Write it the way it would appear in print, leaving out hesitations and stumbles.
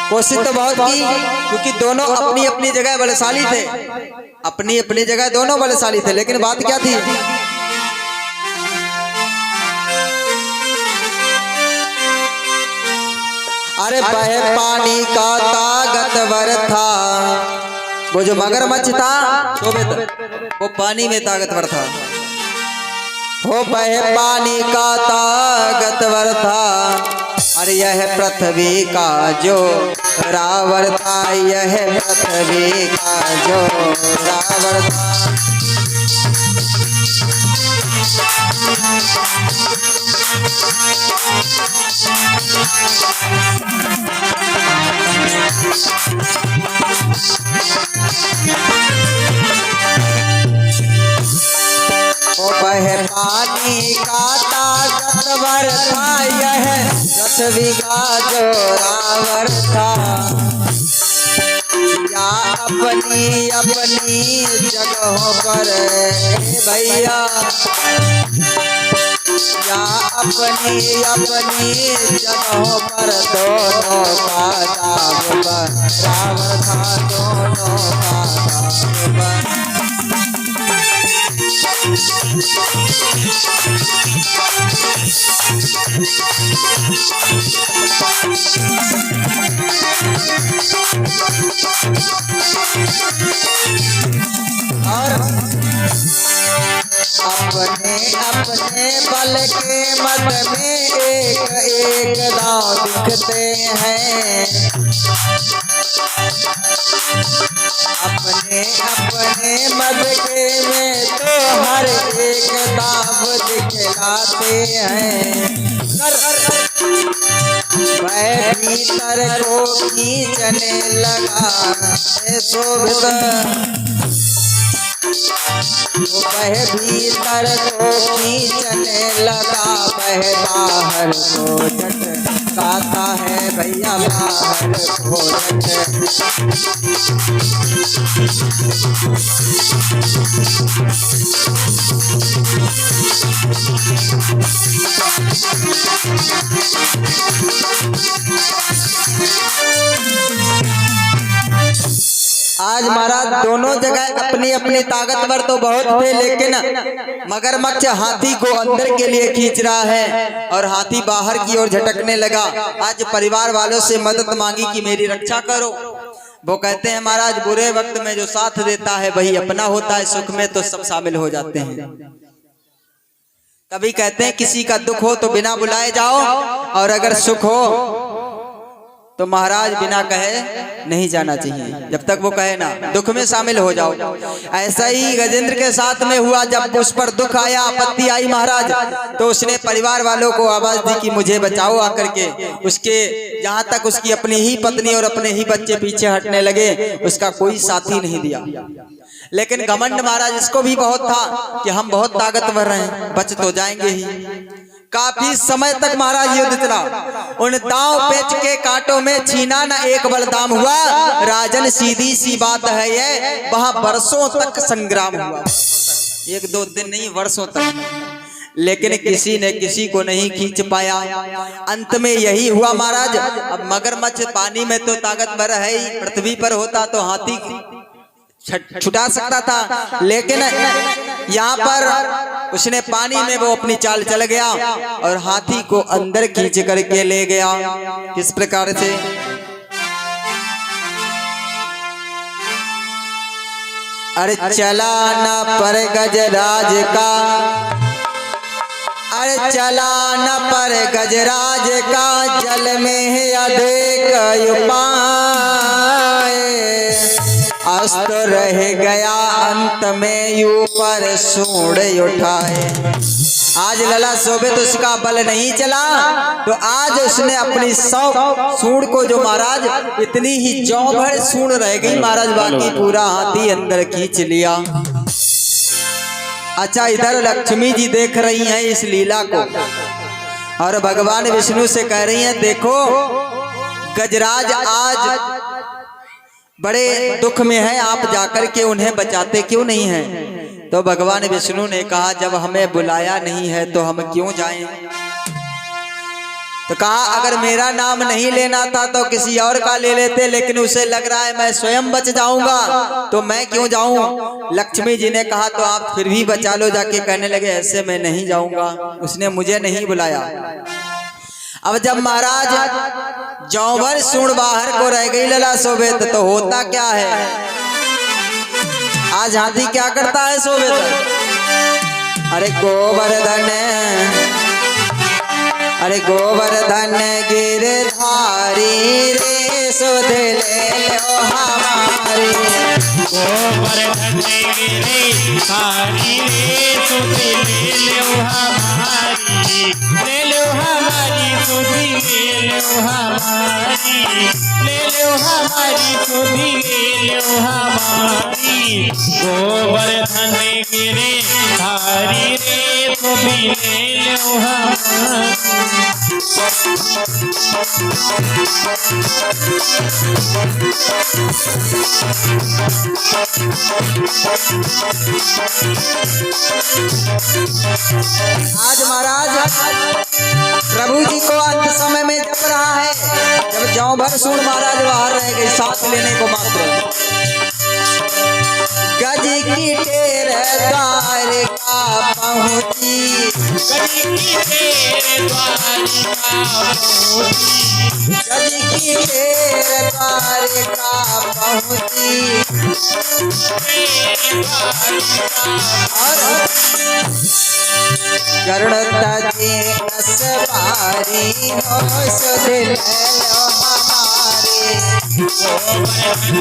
कोशिश तो बहुत की, क्योंकि दोनों अपनी अपनी जगह बलशाली थे, अपनी अपनी जगह दोनों बलशाली थे। लेकिन बात क्या थी, अरे बहे पानी का ताकतवर था, वो जो मगरमच्छ था वो पानी में ताकतवर था। हो बहे पानी का ताकतवर था, अरे यह पृथ्वी का जो रावण था, यह पृथ्वी का जो रावण था। ओ बहे पानी का ताकतवर था, यह पृथ्वी का जो रावण था। या अपनी अपनी जगहों पर भैया, या अपनी अपनी जगहों पर दोनों का दाव रावण था, दोनों का दाव। और अपने अपने बल के मद में एक एक दांव दिखते हैं, अपने अपने मद के में तो हर एक दांव दिखलाते हैं। वह भीतर को खींचने लगा शोभित, वह भीतर को खींचने लगा, वह बाहर को झटकाता है भैया, बाहर को आज महाराज दोनों जगह अपनी अपनी ताकतवर तो बहुत थे, लेकिन मगरमच्छ हाथी को अंदर के लिए खींच रहा है और हाथी बाहर की ओर झटकने लगा। आज परिवार वालों से मदद मांगी कि मेरी रक्षा करो। वो कहते हैं महाराज बुरे वक्त में जो साथ देता है वही अपना होता है, सुख में तो सब शामिल हो जाते हैं। कभी कहते हैं किसी का दुख हो तो बिना बुलाए जाओ, और अगर सुख हो तो महाराज बिना कहे नहीं जाना चाहिए, जब तक वो कहे ना, दुख में शामिल हो जाओ। ऐसा ही गजेंद्र के साथ में हुआ, जब उस पर दुख आया, आपत्ति आई महाराज, तो उसने परिवार वालों को आवाज दी कि मुझे बचाओ आकर के। उसके जहां तक उसकी अपनी ही पत्नी और अपने ही बच्चे पीछे हटने लगे, उसका कोई साथी नहीं दिया। लेकिन घमंड महाराज इसको भी बहुत था कि हम बहुत ताकतवर हैं, बच तो जाएंगे ही। काफी समय तक महाराज युद्ध चला, उन दांव पेच के कांटों में छीना न एक बलदाम हुआ। राजन सीधी सी बात है ये, वहां वर्षों तक संग्राम हुआ, एक दो दिन नहीं वर्षों तक, लेकिन किसी ने किसी को नहीं खींच पाया। अंत में यही हुआ महाराज। अब मगरमच्छ पानी में तो ताकतवर है ही, पृथ्वी पर होता तो हाथी छुटा सकता था, लेकिन यहाँ पर उसने पानी में वो अपनी चाल चल गया और हाथी को अंदर खींच करके ले गया। किस प्रकार से, अरे चला न पर गजराज का, अरे चला न पर गजराज का, जल में अधिक उपाय, अस्त रह गया अंत में ऊपर सूंड उठाए। आज लला शोभित उसका बल नहीं चला, तो आज उसने अपनी 100 सूंड को जो महाराज इतनी ही जौ भर सूंड रह गई महाराज, बाकी पूरा हाथी अंदर खींच लिया। अच्छा, इधर लक्ष्मी जी देख रही हैं इस लीला को और भगवान विष्णु से कह रही हैं, देखो गजराज आज बड़े दुख में है, आप जाकर के उन्हें बचाते क्यों नहीं हैं? तो भगवान विष्णु ने कहा, जब हमें बुलाया नहीं है तो हम क्यों जाएं? तो कहा अगर मेरा नाम नहीं लेना था तो किसी और का ले लेते, लेकिन उसे लग रहा है मैं स्वयं बच जाऊंगा तो मैं क्यों जाऊं। लक्ष्मी जी ने कहा तो आप फिर भी बचा लो जाके। कहने लगे ऐसे मैं नहीं जाऊंगा, उसने मुझे नहीं बुलाया। अब जब महाराज जौवर सूंड बाहर को रह गई लला सोबेत, तो होता क्या है, आज हाथी क्या करता है सोबेत, अरे गोवर्धन, अरे गोवर्धन गिरधारी रे सुध ले लो हमारी, गोवर्धन गिरधारी रे सुध ले लो हमारी, ले लो हमारी सुध ले लो हमारी, ले लो हमारी सुध ले लो हमारी, गोवर्धन गिरधारी रे सुध ले लो हमारी। आज महाराज प्रभु जी को अंत समय में जप रहा है, जब जौभर सूंड महाराज बाहर रह गई सांस लेने को मात्र। गज की टेर द्वारिका पहुंची, गज की टेर द्वारिका पहुंची, गज की टेर द्वारिका पहुंची, और गरुड़ तजे असवारी हो सुध ले लो हमारी, गोवर्धन